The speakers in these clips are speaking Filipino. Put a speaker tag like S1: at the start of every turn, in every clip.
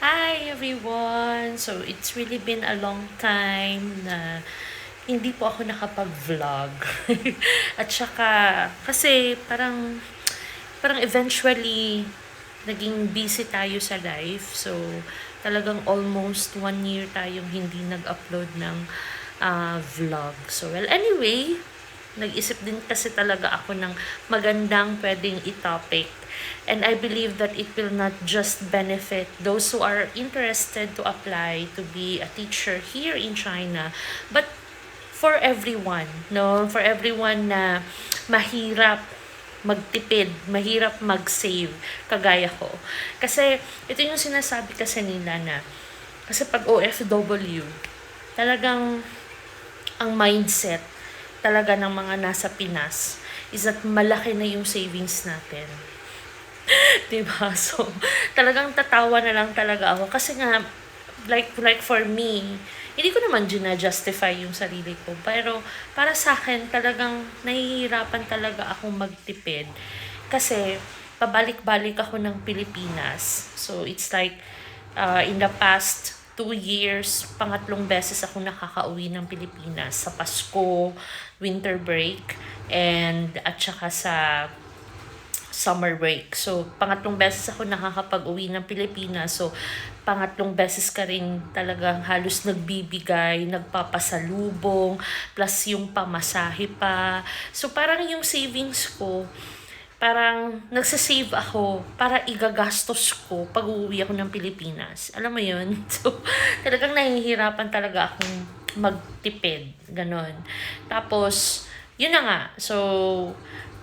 S1: Hi everyone! So it's really been a long time na hindi po ako nakapag-vlog. At saka kasi parang eventually naging busy tayo sa life. So talagang almost 1 year tayong hindi nag-upload ng vlog. So well anyway, nag-isip din kasi talaga ako ng magandang pwedeng i-topic. And I believe that it will not just benefit those who are interested to apply to be a teacher here in China, but for everyone, no? For everyone na mahirap magtipid, mahirap mag-save, kagaya ko. Kasi ito yung sinasabi kasi nila na, kasi pag OFW, talagang ang mindset talaga ng mga nasa Pinas is that malaki na yung savings natin. Diba? So, talagang tatawa na lang talaga ako. Kasi nga, like for me, hindi ko naman justify yung sarili ko. Pero, para sa akin, talagang nahihirapan talaga akong magtipid. Kasi, pabalik-balik ako ng Pilipinas. So, it's like, in the past 2 years, pangatlong beses ako nakakauwi ng Pilipinas. Sa Pasko, winter break, and at saka sa summer break. So, pangatlong beses ako nakakapag-uwi ng Pilipinas. So, pangatlong beses ka rin talagang halos nagbibigay, nagpapasalubong, plus yung pamasahe pa. So, parang yung savings ko, parang nagsasave ako para igagastos ko pag uuwi ako ng Pilipinas. Alam mo yun? So, talagang nahihirapan talaga akong magtipid. Ganon. Tapos, yun na nga. So,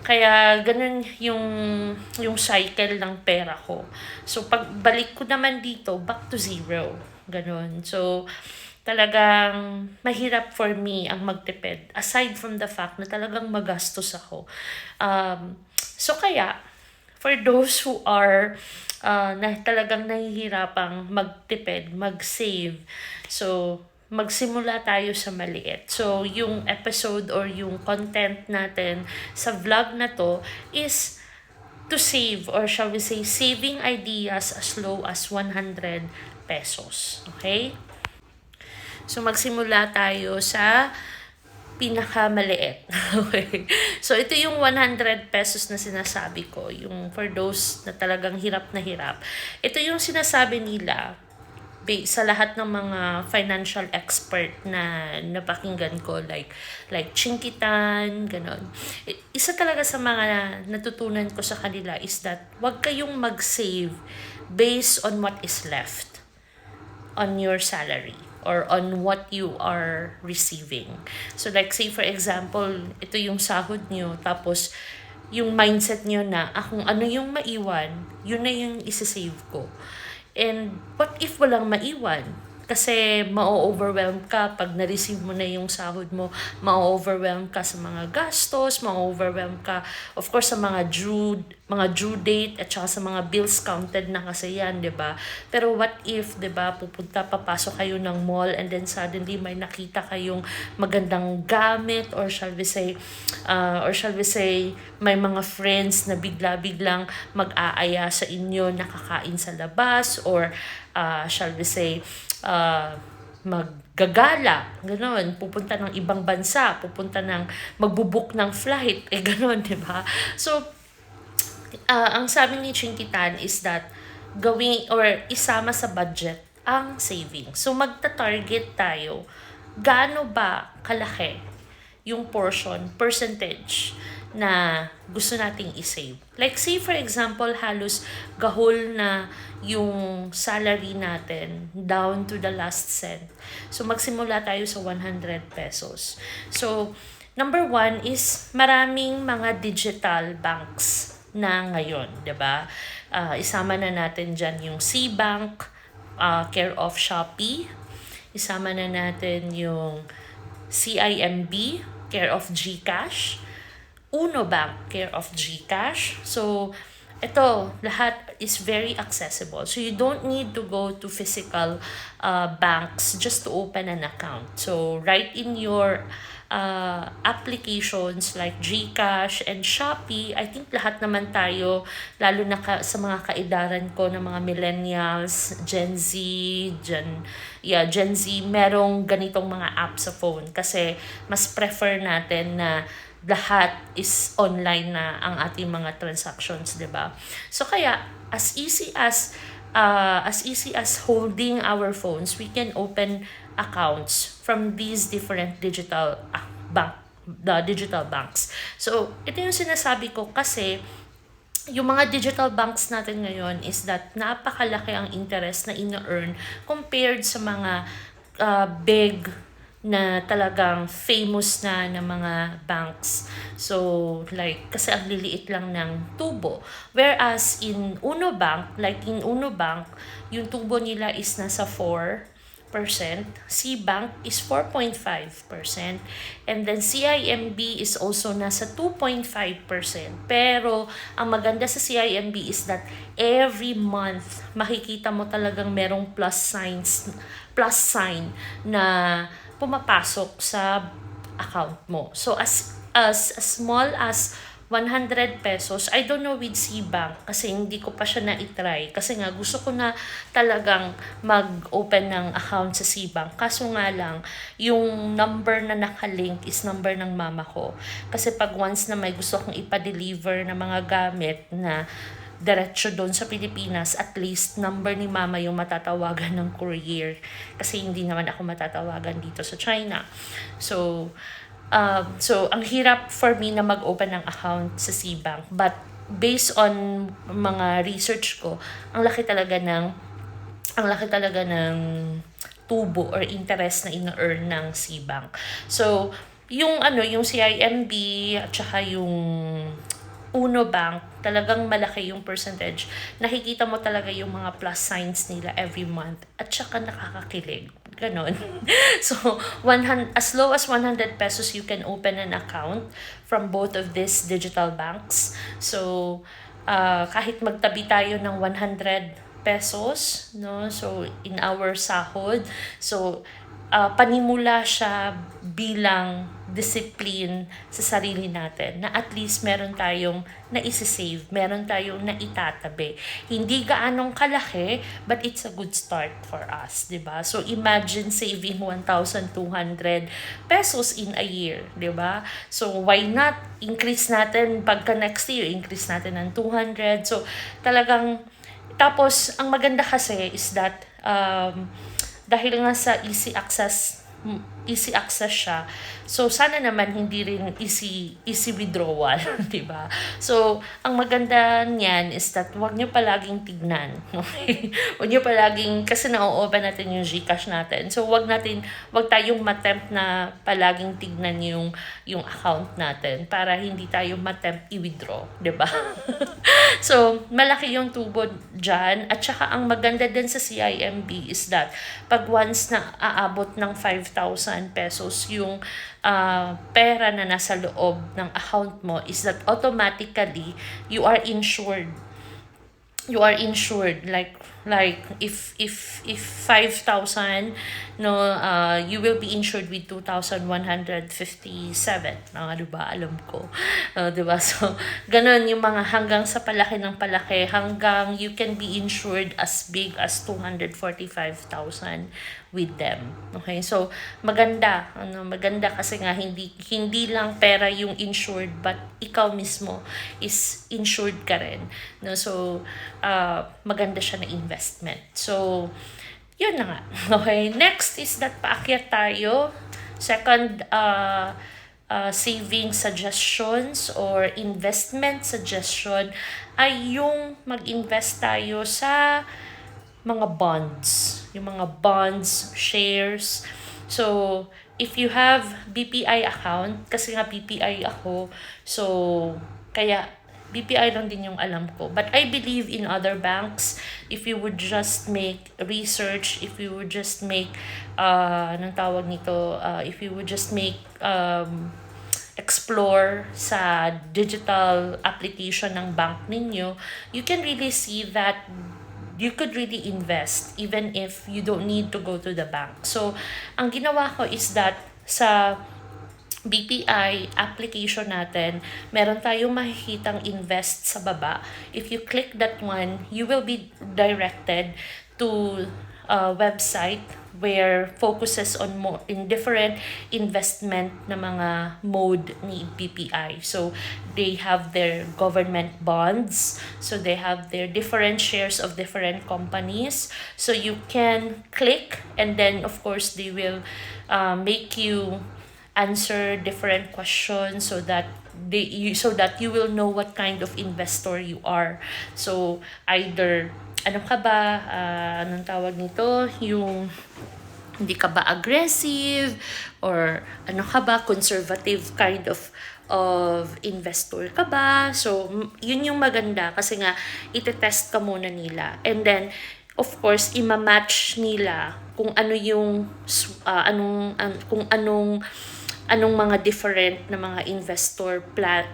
S1: kaya ganun yung cycle ng pera ko. So pagbalik ko naman dito, back to zero. Ganun. So talagang mahirap for me ang magtipid. Aside from the fact na talagang magastos ako. So kaya, for those who are na talagang nahihirapang magtipid, mag-save. So, magsimula tayo sa maliit. So, yung episode or yung content natin sa vlog na to is to save, or shall we say, saving ideas as low as 100 pesos. Okay? So, magsimula tayo sa pinakamaliit. Okay. So, ito yung 100 pesos na sinasabi ko. Yung for those na talagang hirap na hirap. Ito yung sinasabi nila sa lahat ng mga financial expert na napakinggan ko, like Chinkitan, ganon. Isa talaga sa mga natutunan ko sa kanila is that wag kayong mag-save based on what is left on your salary or on what you are receiving. So like say for example, ito yung sahod nyo, tapos yung mindset nyo na kung ano yung maiwan, yun na yung isa-save ko. And what if walang maiwan? Kasi ma-overwhelm ka pag na-receive mo na yung sahod mo, ma-overwhelm ka sa mga gastos, ma-overwhelm ka of course sa mga due date at saka sa mga bills counted na kasi yan, 'di ba? Pero what if, 'di ba, papasok kayo ng mall and then suddenly may nakita kayong magandang gamit, or shall we say may mga friends na bigla-biglang mag-aaya sa inyo, nakakain sa labas, or shall we say maggagala, gano'n, pupunta ng ibang bansa, magbubuk ng flight, gano'n, di ba? So, ang sabi ni Chinkitan is that gawing or isama sa budget ang saving. So, magta-target tayo, gaano ba kalaki yung percentage na gusto nating i-save. Like say for example, halos gahol na yung salary natin down to the last cent. So magsimula tayo sa 100 pesos. So number one is maraming mga digital banks na ngayon, 'di ba? Isama na natin diyan yung C-Bank, care of Shopee. Isama na natin yung CIMB, care of GCash. Uno Bank, care of GCash. So, ito, lahat is very accessible. So, you don't need to go to physical banks just to open an account. So, right in your applications like GCash and Shopee. I think lahat naman tayo, lalo na sa mga kaedaran ko ng mga millennials, Gen Z, merong ganitong mga app sa phone kasi mas prefer natin na lahat is online na ang ating mga transactions, 'di ba? So kaya as easy as holding our phones, we can open accounts from these different digital banks. So, ito yung sinasabi ko kasi yung mga digital banks natin ngayon is that napakalaki ang interest na ina-earn compared sa mga big na talagang famous na mga banks. So, like, kasi ang liliit lang ng tubo. Whereas in Uno Bank, yung tubo nila is nasa 4%. C-Bank is 4.5%. And then CIMB is also nasa 2.5%. Pero ang maganda sa CIMB is that every month makikita mo talagang merong plus sign na pumapasok sa account mo. So as small as 100 pesos. I don't know with C-Bank kasi hindi ko pa siya na-try. Kasi nga gusto ko na talagang mag-open ng account sa C-Bank. Kaso nga lang, yung number na nakalink is number ng mama ko. Kasi pag once na may gusto kong ipa-deliver na mga gamit na diretso doon sa Pilipinas, at least number ni mama yung matatawagan ng courier. Kasi hindi naman ako matatawagan dito sa China. So ang hirap for me na mag-open ng account sa C-Bank. But based on mga research ko, ang laki talaga ng tubo or interest na ina-earn ng C-Bank. So, yung CIMB at saka yung Uno Bank, talagang malaki yung percentage. Nakikita mo talaga yung mga plus signs nila every month at saka nakakakilig. Ganon. So, as low as 100 pesos, you can open an account from both of these digital banks. So, kahit magtabi tayo ng 100 pesos, no? So, in our sahod. So, panimula siya bilang discipline sa sarili natin na at least meron tayong naisisave, meron tayong naitatabi. Hindi gaanong kalaki, but it's a good start for us, di ba? So imagine saving 1,200 pesos in a year, di ba? So why not increase natin pagka next year, increase natin ng 200. So talagang, tapos ang maganda kasi is that dahil nga sa easy access siya. So sana naman hindi rin easy withdrawal, 'di ba? So ang maganda niyan is that wag niyo palaging tignan. Okay? Wag niyo palaging, kasi na-open natin yung GCash natin. So wag tayong matempt na palaging tignan yung account natin para hindi tayo matempt i-withdraw, 'di ba? So malaki yung tubo diyan, at saka ang maganda din sa CIMB is that pag once na aabot ng 5,000 pesos yung pera na nasa loob ng account mo, is that automatically you are insured. Like if 5,000, no, you will be insured with 2,157, diba, alam ko, diba? So ganun yung mga hanggang sa palaki ng palaki, hanggang you can be insured as big as 245,000 with them. Okay, so maganda kasi nga hindi lang pera yung insured, but ikaw mismo is insured ka rin, no? So maganda siya na investment. So yun na nga. Okay, next is that paakyat tayo. Second saving suggestions or investment suggestion ay yung mag-invest tayo sa mga bonds. Yung mga bonds, shares. So, if you have BPI account, kasi nga BPI ako, so kaya BPI lang din yung alam ko. But I believe in other banks, if you would just make research, if you would just make, if you would just make, explore sa digital application ng bank ninyo, you can really see that you could really invest even if you don't need to go to the bank. So, ang ginawa ko is that sa BPI application natin, meron tayong makikitang invest sa baba. If you click that one, you will be directed to a website where focuses on more in different investment na mga mode ni BPI. So they have their government bonds, so they have their different shares of different companies. So you can click, and then of course they will make you answer different questions so that so that you will know what kind of investor you are. So either ano ka ba, anong tawag nito, yung hindi ka ba aggressive, or ano ka ba, conservative kind of investor ka ba. So yun yung maganda kasi nga itetest ka muna nila, and then of course ima-match nila kung ano yung kung anong mga different na mga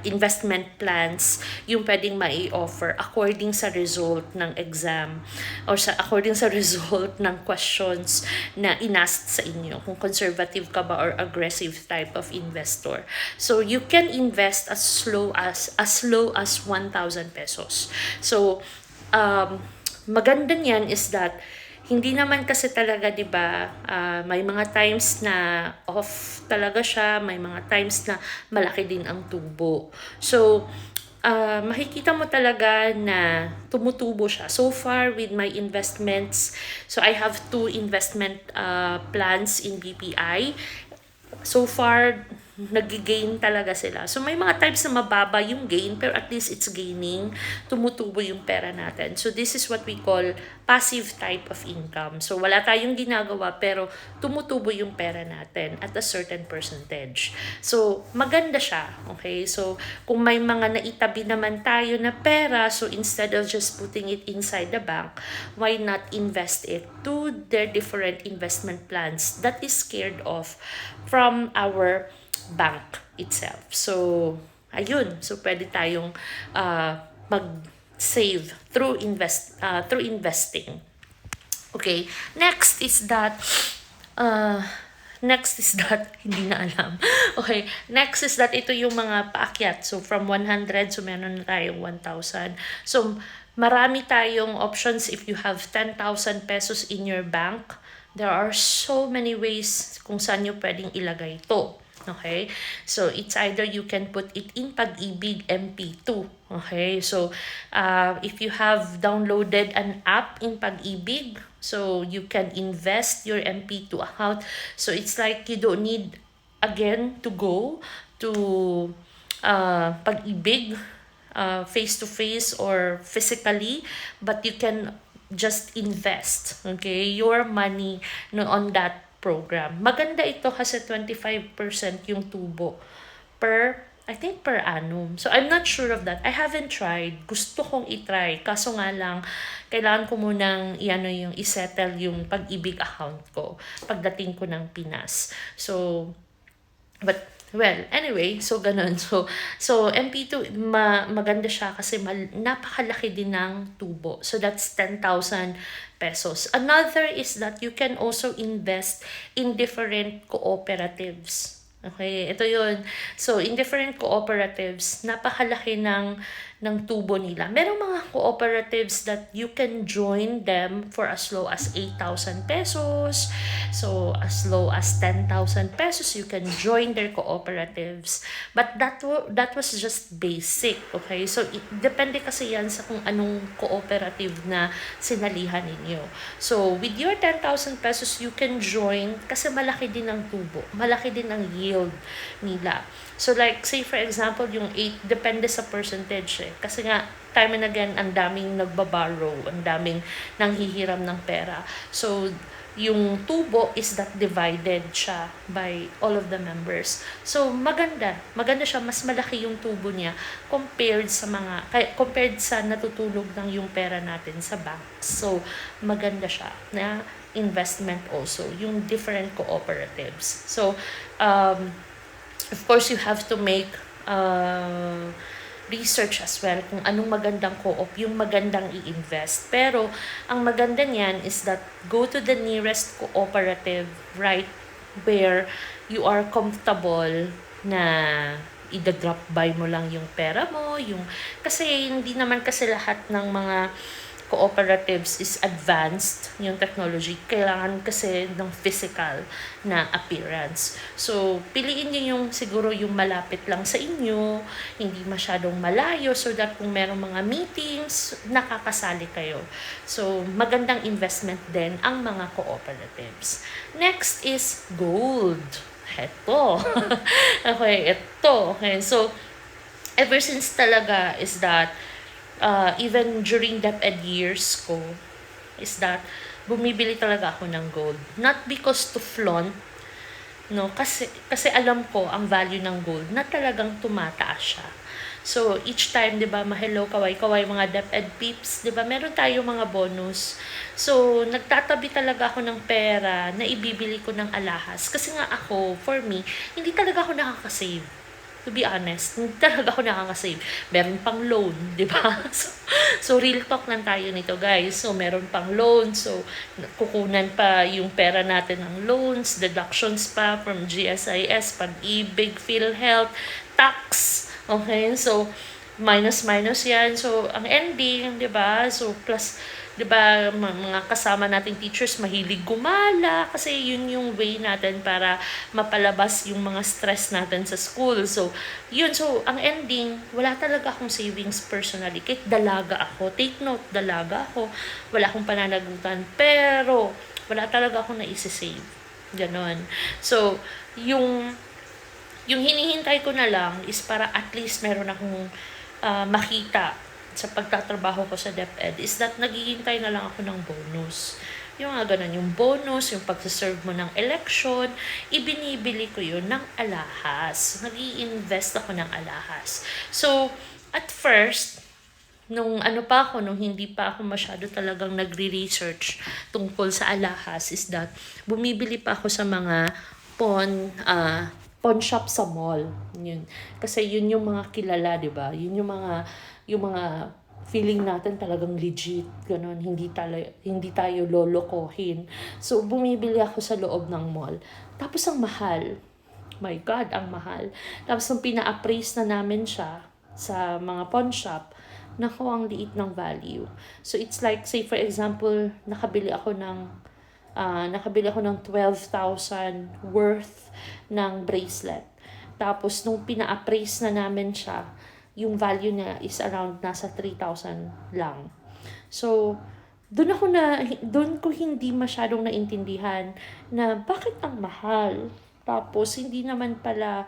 S1: investment plans yung pwedeng mai-offer according sa result ng exam, or according sa result ng questions na inasked sa inyo, kung conservative ka ba or aggressive type of investor. So you can invest as low as 1,000 pesos. So maganda niyan is that hindi naman kasi talaga, 'di ba, may mga times na off talaga siya, may mga times na malaki din ang tubo. So makikita mo talaga na tumutubo siya. So far with my investments, so I have 2 investment plans in BPI. So far nag-gain talaga sila. So may mga times na mababa yung gain, pero at least it's gaining, tumutubo yung pera natin. So this is what we call passive type of income. So wala tayong ginagawa, pero tumutubo yung pera natin at a certain percentage. So maganda siya, okay? So kung may mga naitabi naman tayo na pera, so instead of just putting it inside the bank, why not invest it to their different investment plans that is scared of from our bank itself. So ayun, so pwede tayong mag-save through investing. Okay, next is that hindi na alam. Okay, next is that ito yung mga paakyat. So from 100, so meron na tayong 1,000. So marami tayong options if you have 10,000 pesos in your bank. There are so many ways kung saan nyo pwedeng ilagay ito. Okay? So, it's either you can put it in Pag-ibig MP2. Okay? So, if you have downloaded an app in Pag-ibig, so you can invest your MP2 account. So, it's like you don't need, again, to go to Pag-ibig face-to-face or physically, but you can just invest, okay, your money on that program. Maganda ito kasi 25% yung tubo I think per annum. So I'm not sure of that. I haven't tried. Gusto kong i-try. Kaso nga lang, kailangan ko munang i-settle yung Pag-ibig account ko pagdating ko ng Pinas. So, but well, anyway, so ganun. So MP2 maganda siya kasi napakalaki din ng tubo. So that's 10,000 pesos. Another is that you can also invest in different cooperatives. Okay, ito yun. So, in different cooperatives, napakalaki ng tubo nila. Merong mga cooperatives that you can join them for as low as 8,000 pesos. So, as low as 10,000 pesos, you can join their cooperatives. But that was just basic, okay? So, depende kasi yan sa kung anong cooperative na sinalihan ninyo. So, with your 10,000 pesos, you can join kasi malaki din ang tubo. Malaki din ang yield nila. So like, say for example, yung 8, depende sa percentage eh. Kasi nga, time and again, ang daming nagbaborrow, ang daming nanghihiram ng pera. So, yung tubo is that divided siya by all of the members. So, maganda. Maganda siya. Mas malaki yung tubo niya compared sa natutulog ng yung pera natin sa bank. So, maganda siya na investment also, yung different cooperatives. So, of course, you have to make research as well kung anong magandang co-op, yung magandang i-invest. Pero, ang maganda niyan is that go to the nearest cooperative right where you are comfortable na ida-drop by mo lang yung pera mo, kasi hindi naman kasi lahat ng mga cooperatives is advanced yung technology. Kailangan kasi ng physical na appearance. So, piliin niyo yung siguro yung malapit lang sa inyo, hindi masyadong malayo so that kung merong mga meetings, nakakasali kayo. So, magandang investment din ang mga cooperatives. Next is gold. Eto. Okay, ito. Okay, so, ever since talaga is that even during DepEd years ko, is that bumibili talaga ako ng gold. Not because to flaunt, no? Kasi alam ko ang value ng gold na talagang tumataas siya. So, each time, di ba, mahelo, kaway-kaway, mga DepEd peeps, di ba, meron tayo mga bonus. So, nagtatabi talaga ako ng pera na ibibili ko ng alahas. Kasi nga ako, for me, hindi talaga ako nakakasave. To be honest, hindi talaga ako nakakasave. Meron pang loan, di ba? So, real talk lang tayo nito, guys. So, meron pang loan. So, kukunan pa yung pera natin ng loans, deductions pa from GSIS, Pag-ibig, PhilHealth, tax. Okay? So, minus yan. So, ang ending, di ba? So, plus, 'di ba, mga kasama nating teachers mahilig gumala kasi yun yung way natin para mapalabas yung mga stress natin sa school. So, yun. So, ang ending, wala talaga akong savings personally. Kahit dalaga ako. Take note, dalaga ako. Wala akong pananagutan. Pero, wala talaga akong naisisave. Ganon. So, yung hinihintay ko na lang is para at least meron akong makita sa pagtatrabaho ko sa DepEd is that naghihintay na lang ako ng bonus. Yung nga ganun, yung bonus, yung pagsaserve mo ng election, ibinibili ko yun ng alahas. Nag-i-invest ako ng alahas. So, at first, nung hindi pa ako masyado talagang nagre-research tungkol sa alahas is that bumibili pa ako sa mga pawn shop sa mall. Yun. Kasi yun yung mga kilala, 'di ba? Yun yung mga feeling natin talagang legit, ganun, hindi tayo lolokohin. So bumibili ako sa loob ng mall. Tapos ang mahal. My God, ang mahal. Tapos nung pina-appraise na namin siya sa mga pawn shop, naku, ang liit ng value. So it's like, say for example, nakabili ako ng 12,000 worth ng bracelet. Tapos, nung pina-appraise na namin siya, yung value niya is around nasa 3,000 lang. So, doon ko hindi masyadong naintindihan na bakit ang mahal. Tapos, hindi naman pala,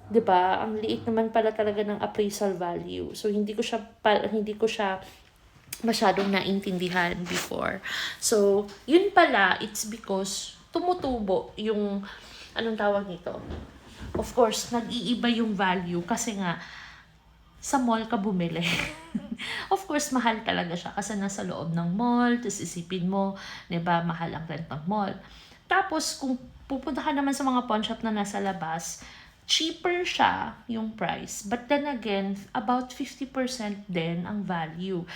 S1: 'di ba? Ang liit naman pala talaga ng appraisal value. So, hindi ko siya masyadong naintindihan before. So, yun pala, it's because tumutubo yung, anong tawag nito? Of course, nag-iiba yung value kasi nga, sa mall ka bumili. Of course, mahal talaga siya kasi nasa loob ng mall, tapos isipin mo, 'di ba, mahal ang rent ng mall. Tapos, kung pupunta ka naman sa mga pawn shop na nasa labas, cheaper siya yung price. But then again, about 50% din ang value.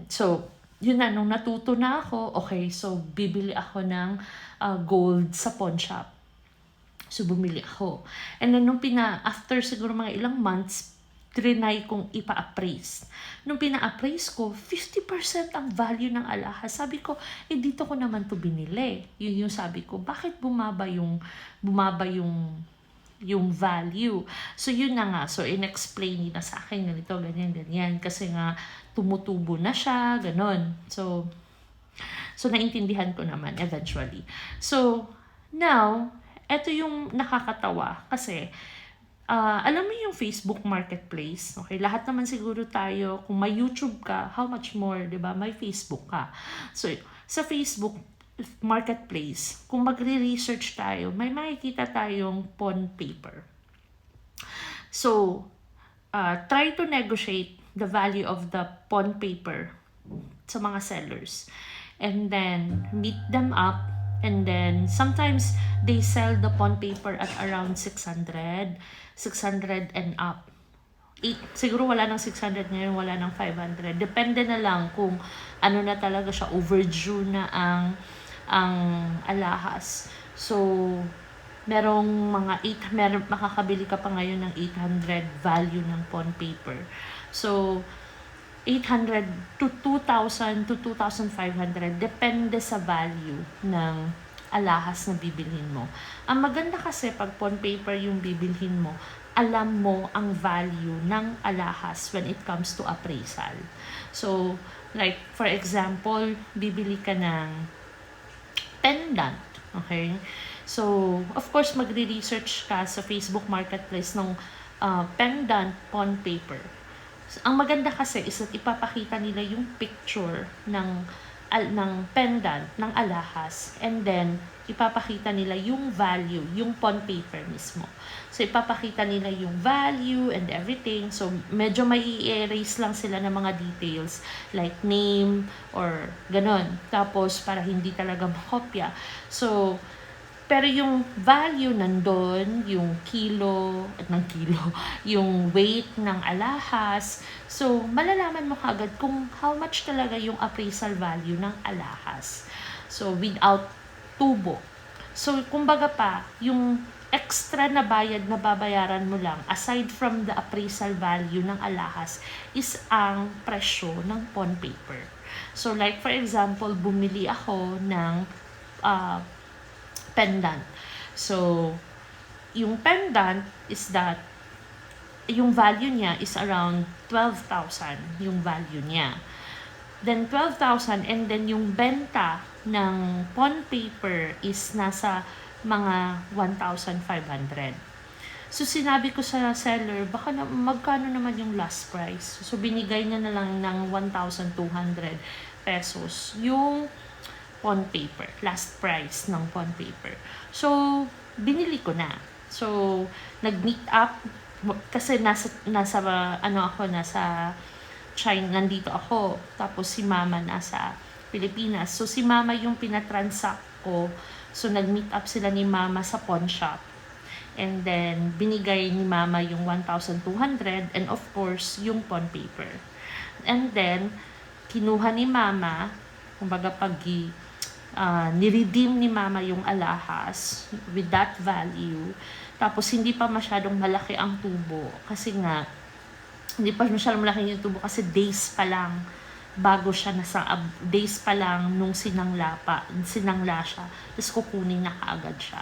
S1: So, yun na, nung natuto na ako, okay, so bibili ako ng gold sa pawn shop. So, bumili ako. And then, after siguro mga ilang months, trinay kong ipa-appraise. Nung pina-appraise ko, 50% ang value ng alahas. Sabi ko, dito ko naman to binili. Yun yung sabi ko, bakit bumaba yung value? So, yun na nga. So, in-explain nila sa akin, ganito, ganyan. Kasi nga, tumutubo na siya, ganon. So, naintindihan ko naman eventually. So, now, eto yung nakakatawa kasi alam mo yung Facebook Marketplace, okay? Lahat naman siguro tayo, kung may YouTube ka, how much more, 'di ba? May Facebook ka. So, sa Facebook Marketplace, kung magre-research tayo, may makikita tayong pawn paper. So, try to negotiate the value of the pawn paper sa mga sellers. And then, meet them up. And then, sometimes, they sell the pawn paper at around 600 and up. Siguro wala ng 600 ngayon, wala ng 500. Depende na lang kung ano na talaga siya, overdue na ang alahas. So, merong mga makakabili ka pa ngayon ng 800 value ng pawn paper. So, 800 to 2,000 to 2,500 depende sa value ng alahas na bibilhin mo. Ang maganda kasi pag pawn paper yung bibilhin mo, alam mo ang value ng alahas when it comes to appraisal. So, like for example, bibili ka ng pendant, okay? So, of course, magre-research ka sa Facebook Marketplace ng pendant pawn paper. Ang maganda kasi is that ipapakita nila yung picture ng pendant, ng alahas, and then ipapakita nila yung value, yung pawn paper mismo. So, ipapakita nila yung value and everything. So, medyo may i-erase lang sila ng mga details like name or ganon. Tapos, para hindi talaga makopya. So, pero yung value nandun, yung kilo, yung weight ng alahas. So, malalaman mo kagad kung how much talaga yung appraisal value ng alahas. So, without tubo. So, kumbaga pa, yung extra na bayad na babayaran mo lang, aside from the appraisal value ng alahas, is ang presyo ng pawn paper. So, like for example, bumili ako ng pendant. So, yung pendant is that yung value niya is around 12,000 yung value niya. Then 12,000 and then yung benta ng pawn paper is nasa mga 1,500. So, sinabi ko sa seller, baka magkano naman yung last price? So, binigay niya na lang ng 1,200 pesos yung pawn paper, last price ng pawn paper. So, binili ko na. So, nag-meet up kasi nasa China, nandito ako. Tapos si Mama nasa Pilipinas. So, si Mama yung pinatransact ko. So, nag-meet up sila ni Mama sa pawn shop. And then, binigay ni Mama yung 1,200 and of course, yung pawn paper. And then, kinuha ni Mama, kumbaga niredeem ni Mama yung alahas with that value. Tapos, hindi pa masyadong malaki ang tubo. Kasi nga, hindi pa masyadong malaki yung tubo kasi days pa lang bago siya days pa lang nung sinangla siya. Tapos, kukunin na kaagad siya.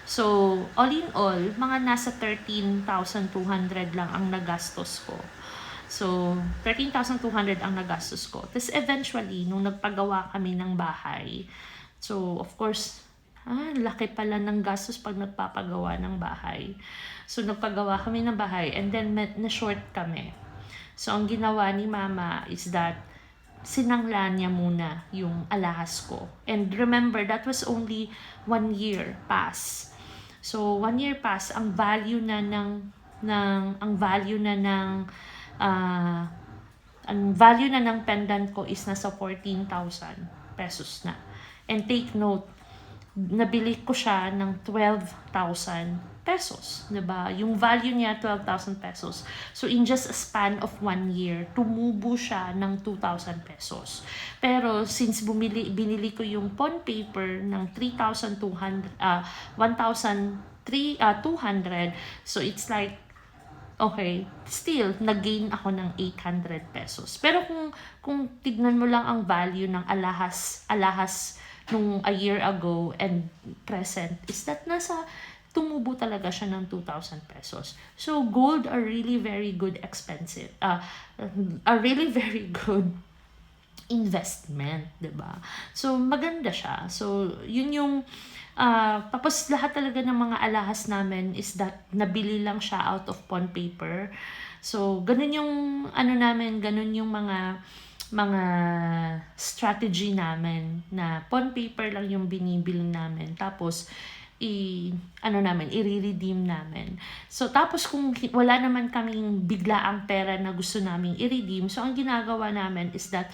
S1: So, all in all, mga nasa 13,200 lang ang nagastos ko. So, 13,200 ang nagastos ko. Tapos, eventually, nung nagpagawa kami ng bahay, so, of course, laki pala ng gastos pag nagpapagawa ng bahay. So, nagpagawa kami ng bahay and then na-short kami. So, ang ginawa ni Mama is that sinangla niya muna yung alahas ko. And remember, that was only 1 year pass. So, 1 year pass, ang value na ng pendant ko is nasa 14,000 pesos na. And take note, nabili ko siya ng 12,000 pesos, diba? Yung value niya, 12,000 pesos. So, in just a span of 1 year, tumubo siya ng 2,000 pesos. Pero, since binili ko yung pawn paper ng 1,200, so it's like, okay, still, nag-gain ako ng 800 pesos. Pero kung tignan mo lang ang value ng alahas nung a year ago and present, is that tumubo talaga siya ng 2,000 pesos. So, gold are really very good a really very good investment, diba? So, maganda siya. So, yun yung tapos lahat talaga ng mga alahas namin is that nabili lang siya out of pawn paper. So, ganun yung ganun yung mga strategy namin na pawn paper lang yung binibili namin. Tapos, i-redeem namin. So, tapos kung wala naman kaming biglaang pera na gusto naming i-redeem, so ang ginagawa namin is that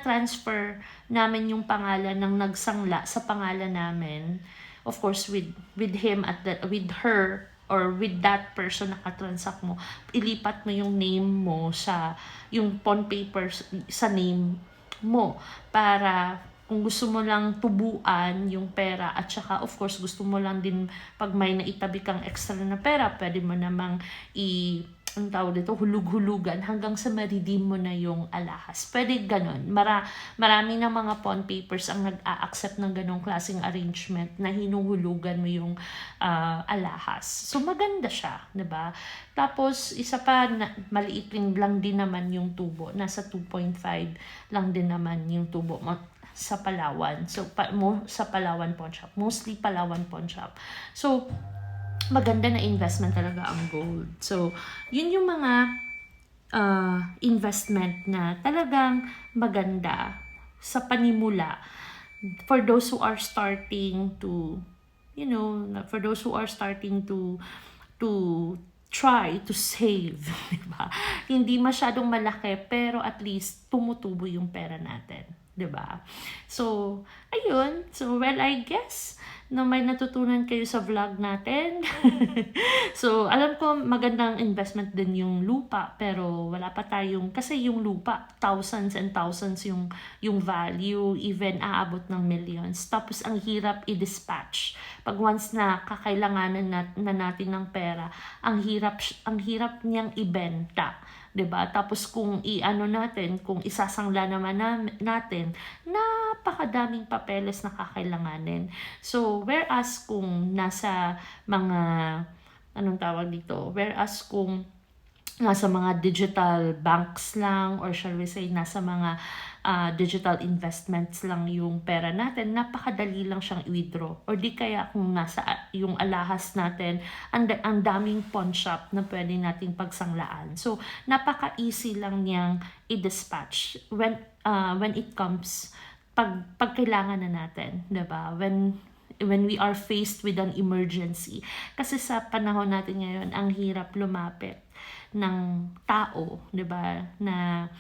S1: transfer namin yung pangalan ng nagsangla sa pangalan namin. Of course, with him with her or with that person na katransact mo, ilipat mo yung name mo yung pawn paper sa name mo para kung gusto mo lang tubuan yung pera at saka of course gusto mo lang din pag may naitabi kang extra na pera, pwede mo namang ang tawag dito, hulug-hulugan hanggang sa ma-redeem mo na yung alahas. Pwede ganun. Marami ng mga pawn papers ang nag-a-accept ng ganong klaseng arrangement na hinuhulugan mo yung alahas. So maganda siya, 'di ba? Tapos isa pa, maliit lang din naman yung tubo. Nasa 2.5 lang din naman yung tubo mo sa Palawan. So sa Palawan Pawn Shop. Mostly Palawan Pawn Shop. So maganda na investment talaga ang gold. So, yun yung mga investment na talagang maganda sa panimula for those who are starting to, for those who are starting to try to save, diba? Hindi masyadong malaki, pero at least tumutubo yung pera natin, diba? So, ayun. So, well, I guess na may natutunan kayo sa vlog natin. So, alam ko magandang investment din yung lupa, pero wala pa tayong, kasi yung lupa, thousands and thousands yung value, even aabot ng millions. Tapos, ang hirap i-dispatch. Pag once na kakailanganan na natin ng pera, ang hirap niyang ibenta. 'Di ba? Tapos kung kung isasangla naman natin, napakadaming papeles na kakailanganin. So, whereas kung nasa mga whereas kung nasa mga digital banks lang, or shall we say nasa mga digital investments lang yung pera natin, napakadali lang siyang i-withdraw. Or di kaya kung nasa yung alahas natin, ang daming pawn shop na pwede nating pagsanglaan. So, napaka-easy lang niyang i-dispatch when it comes, pag kailangan na natin, 'di ba? When we are faced with an emergency. Kasi sa panahon natin ngayon, ang hirap lumapit ng tao, 'di ba? Na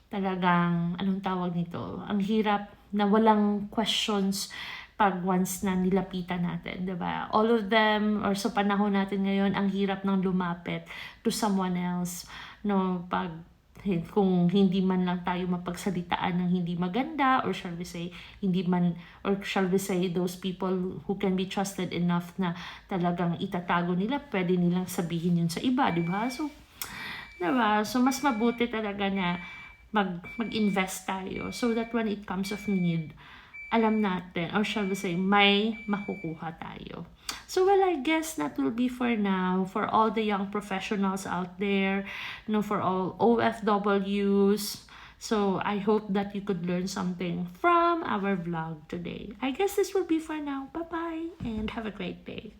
S1: talagang, anong tawag nito? Ang hirap na walang questions pag once na nilapitan natin, 'di ba? All of them, or sa panahon natin ngayon, ang hirap nang lumapit to someone else, no? Kung hindi man lang tayo mapagsalitaan ng hindi maganda, or shall we say those people who can be trusted enough na talagang itatago nila, pwede nilang sabihin yun sa iba, di ba? So, diba? So, mas mabuti talaga na mag-invest tayo so that when it comes of need, alam natin, or shall we say, may makukuha tayo. So, well, I guess that will be for now, for all the young professionals out there, for all OFWs. So, I hope that you could learn something from our vlog today. I guess this will be for now. Bye-bye, and have a great day.